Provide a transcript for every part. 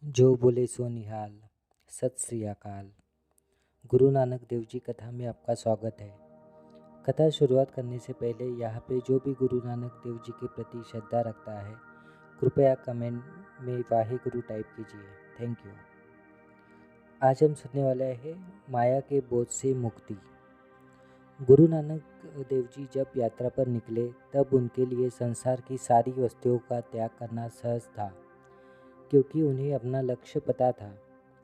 जो बोले सो निहाल। सत श्री अकाल। गुरु नानक देव जी कथा में आपका स्वागत है। कथा शुरुआत करने से पहले यहाँ पे जो भी गुरु नानक देव जी के प्रति श्रद्धा रखता है कृपया कमेंट में वाहे गुरु टाइप कीजिए। Thank you. आज हम सुनने वाले हैं माया के बोझ से मुक्ति। गुरु नानक देव जी जब यात्रा पर निकले तब उनके लिए संसार की सारी वस्तुओं का त्याग करना सहज था, क्योंकि उन्हें अपना लक्ष्य पता था।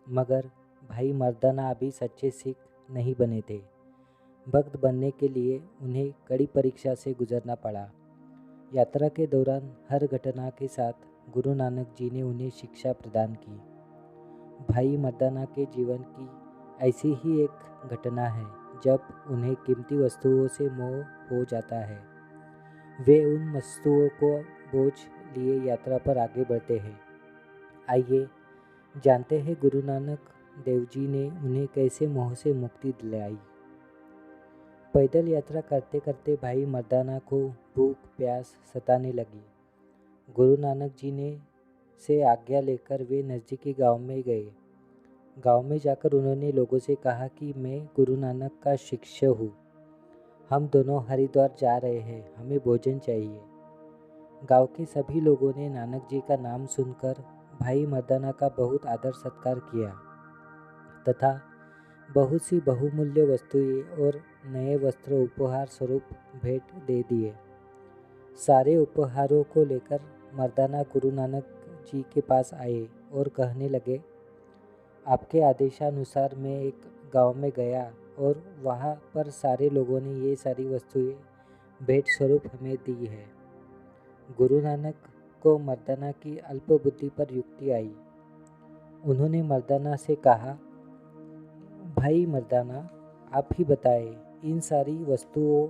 मगर भाई मर्दाना अभी सच्चे सिख नहीं बने थे। भक्त बनने के लिए उन्हें कड़ी परीक्षा से गुजरना पड़ा। यात्रा के दौरान हर घटना के साथ गुरु नानक जी ने उन्हें शिक्षा प्रदान की। भाई मर्दाना के जीवन की ऐसी ही एक घटना है जब उन्हें कीमती वस्तुओं से मोह हो जाता है। वे उन वस्तुओं को बोझ लिए यात्रा पर आगे बढ़ते हैं। आइए जानते हैं गुरु नानक देव जी ने उन्हें कैसे मोह से मुक्ति दिलाई। पैदल यात्रा करते करते भाई मर्दाना को भूख प्यास सताने लगी। गुरु नानक जी ने से आज्ञा लेकर वे नज़दीकी गांव में गए। गांव में जाकर उन्होंने लोगों से कहा कि मैं गुरु नानक का शिष्य हूँ। हम दोनों हरिद्वार जा रहे हैं, हमें भोजन चाहिए। गांव के सभी लोगों ने नानक जी का नाम सुनकर भाई मर्दाना का बहुत आदर सत्कार किया तथा बहुत सी बहुमूल्य वस्तुएं और नए वस्त्र उपहार स्वरूप भेंट दे दिए। सारे उपहारों को लेकर मर्दाना गुरु नानक जी के पास आए और कहने लगे, आपके आदेशानुसार मैं एक गांव में गया और वहां पर सारे लोगों ने ये सारी वस्तुएं भेंट स्वरूप हमें दी है। गुरु नानक को मर्दाना की अल्प बुद्धि पर युक्ति आई। उन्होंने मर्दाना से कहा, भाई मर्दाना, आप ही बताएं, इन सारी वस्तुओं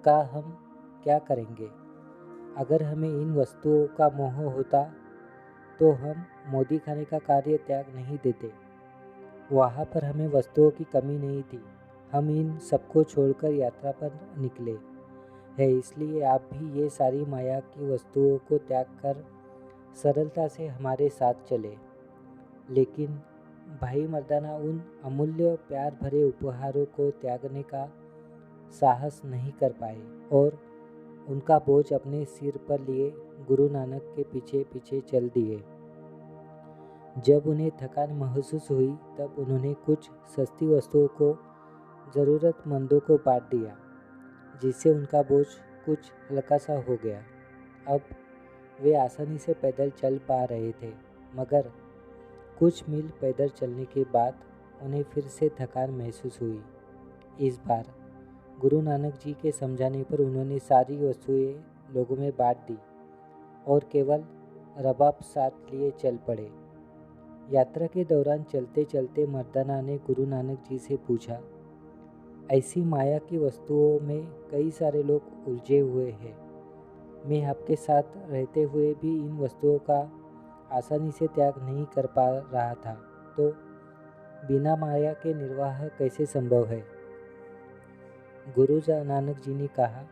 का हम क्या करेंगे? अगर हमें इन वस्तुओं का मोह होता तो हम मोदी खाने का कार्य त्याग नहीं देते। वहाँ पर हमें वस्तुओं की कमी नहीं थी। हम इन सबको छोड़कर यात्रा पर निकले है, इसलिए आप भी ये सारी माया की वस्तुओं को त्याग कर सरलता से हमारे साथ चले। लेकिन भाई मर्दाना उन अमूल्य प्यार भरे उपहारों को त्यागने का साहस नहीं कर पाए और उनका बोझ अपने सिर पर लिए गुरु नानक के पीछे पीछे चल दिए। जब उन्हें थकान महसूस हुई तब उन्होंने कुछ सस्ती वस्तुओं को ज़रूरतमंदों को बांट दिया, जिससे उनका बोझ कुछ हल्का सा हो गया। अब वे आसानी से पैदल चल पा रहे थे, मगर कुछ मील पैदल चलने के बाद उन्हें फिर से थकान महसूस हुई। इस बार गुरु नानक जी के समझाने पर उन्होंने सारी वस्तुएं लोगों में बांट दी और केवल रबाब साथ लिए चल पड़े। यात्रा के दौरान चलते चलते मर्दाना ने गुरु नानक जी से पूछा, ऐसी माया की वस्तुओं में कई सारे लोग उलझे हुए हैं। मैं आपके साथ रहते हुए भी इन वस्तुओं का आसानी से त्याग नहीं कर पा रहा था, तो बिना माया के निर्वाह कैसे संभव है? गुरु नानक जी ने कहा,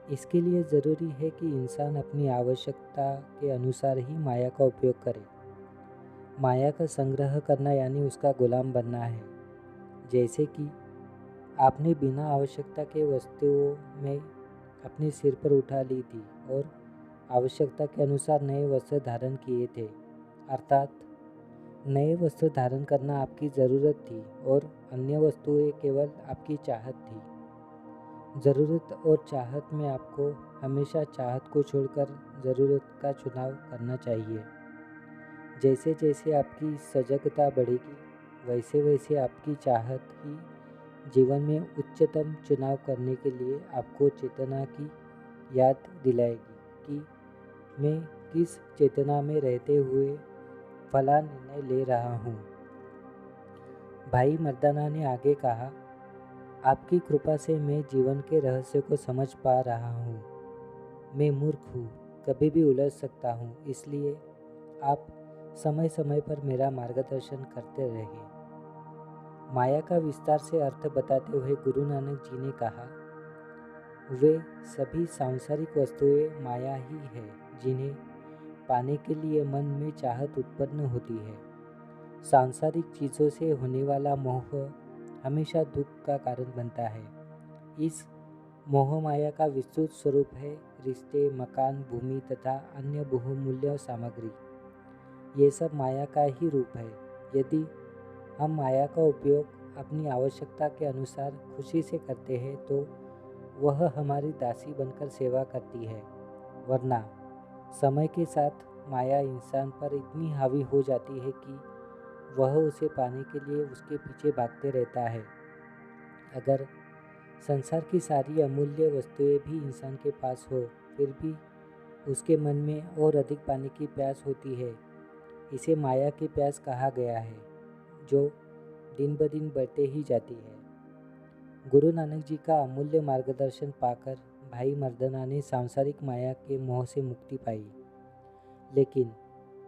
इसके लिए ज़रूरी है कि इंसान अपनी आवश्यकता के अनुसार ही माया का उपयोग करे। माया का संग्रह करना यानी उसका गुलाम बनना है। जैसे कि आपने बिना आवश्यकता के वस्तुओं में अपने सिर पर उठा ली थी और आवश्यकता के अनुसार नए वस्त्र धारण किए थे, अर्थात नए वस्त्र धारण करना आपकी ज़रूरत थी और अन्य वस्तुएं केवल आपकी चाहत थी। ज़रूरत और चाहत में आपको हमेशा चाहत को छोड़कर ज़रूरत का चुनाव करना चाहिए। जैसे जैसे आपकी सजगता बढ़ेगी वैसे वैसे आपकी चाहत ही जीवन में उच्चतम चुनाव करने के लिए आपको चेतना की याद दिलाएगी कि मैं किस चेतना में रहते हुए फला निर्णय ले रहा हूँ। भाई मर्दाना ने आगे कहा, आपकी कृपा से मैं जीवन के रहस्य को समझ पा रहा हूँ। मैं मूर्ख हूँ, कभी भी उलझ सकता हूँ, इसलिए आप समय समय पर मेरा मार्गदर्शन करते रहे। माया का विस्तार से अर्थ बताते हुए गुरु नानक जी ने कहा, वे सभी सांसारिक वस्तुएं माया ही है जिन्हें पाने के लिए मन में चाहत उत्पन्न होती है। सांसारिक चीज़ों से होने वाला मोह हमेशा दुख का कारण बनता है। इस मोह माया का विस्तृत स्वरूप है रिश्ते, मकान, भूमि तथा अन्य बहुमूल्य सामग्री। ये सब माया का ही रूप है। यदि हम माया का उपयोग अपनी आवश्यकता के अनुसार खुशी से करते हैं तो वह हमारी दासी बनकर सेवा करती है, वरना समय के साथ माया इंसान पर इतनी हावी हो जाती है कि वह उसे पाने के लिए उसके पीछे भागते रहता है। अगर संसार की सारी अमूल्य वस्तुएं भी इंसान के पास हो, फिर भी उसके मन में और अधिक पाने की प्यास होती है। इसे माया की प्यास कहा गया है, जो दिन ब दिन बढ़ते ही जाती है। गुरु नानक जी का अमूल्य मार्गदर्शन पाकर भाई मर्दाना ने सांसारिक माया के मोह से मुक्ति पाई, लेकिन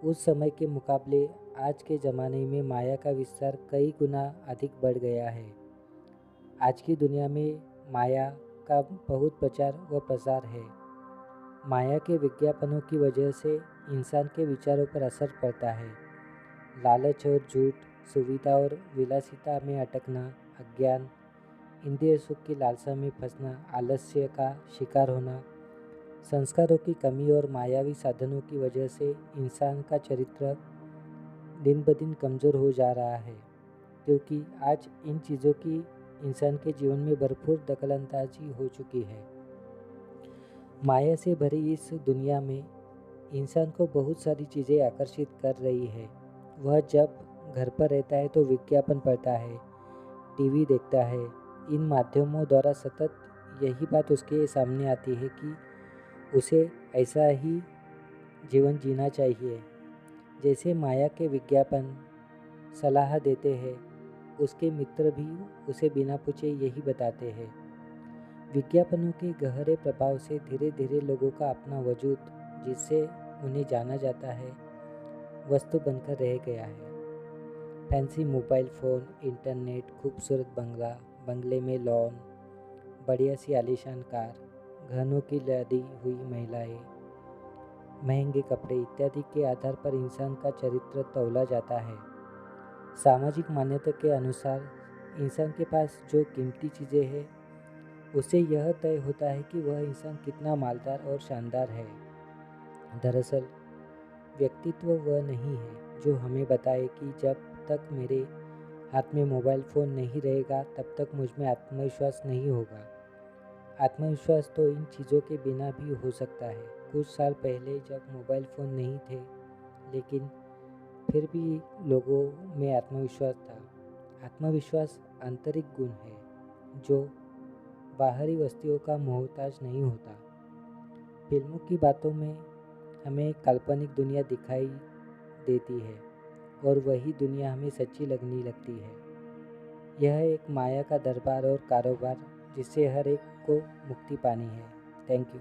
उस समय के मुकाबले आज के ज़माने में माया का विस्तार कई गुना अधिक बढ़ गया है। आज की दुनिया में माया का बहुत प्रचार व प्रसार है। माया के विज्ञापनों की वजह से इंसान के विचारों पर असर पड़ता है। लालच और झूठ, सुविधा और विलासिता में अटकना, अज्ञान, इंद्रिय सुख की लालसा में फंसना, आलस्य का शिकार होना, संस्कारों की कमी और मायावी साधनों की वजह से इंसान का चरित्र दिन ब दिन कमज़ोर हो जा रहा है, क्योंकि आज इन चीज़ों की इंसान के जीवन में भरपूर दखलंदाजी हो चुकी है। माया से भरी इस दुनिया में इंसान को बहुत सारी चीज़ें आकर्षित कर रही है। वह जब घर पर रहता है तो विज्ञापन पढ़ता है, टीवी देखता है। इन माध्यमों द्वारा सतत यही बात उसके सामने आती है कि उसे ऐसा ही जीवन जीना चाहिए जैसे माया के विज्ञापन सलाह देते हैं। उसके मित्र भी उसे बिना पूछे यही बताते हैं। विज्ञापनों के गहरे प्रभाव से धीरे धीरे लोगों का अपना वजूद, जिससे उन्हें जाना जाता है, वस्तु बनकर रह गया है। फैंसी मोबाइल फ़ोन, इंटरनेट, खूबसूरत बंगला, बंगले में लॉन, बढ़िया सी आलीशान कार, गहनों की लदी हुई महिलाएं, महंगे कपड़े इत्यादि के आधार पर इंसान का चरित्र तौला जाता है। सामाजिक मान्यता के अनुसार इंसान के पास जो कीमती चीज़ें हैं, उससे यह तय होता है कि वह इंसान कितना मालदार और शानदार है। दरअसल व्यक्तित्व वह नहीं है जो हमें बताए कि जब तक मेरे हाथ में मोबाइल फ़ोन नहीं रहेगा तब तक मुझ में आत्मविश्वास नहीं होगा। आत्मविश्वास तो इन चीज़ों के बिना भी हो सकता है। कुछ साल पहले जब मोबाइल फ़ोन नहीं थे, लेकिन फिर भी लोगों में आत्मविश्वास था। आत्मविश्वास आंतरिक गुण है जो बाहरी वस्तुओं का मोहताज नहीं होता। फिल्मों की बातों में हमें काल्पनिक दुनिया दिखाई देती है और वही दुनिया हमें सच्ची लगने लगती है। यह एक माया का दरबार और कारोबार जिससे हर एक को मुक्ति पानी है। Thank you.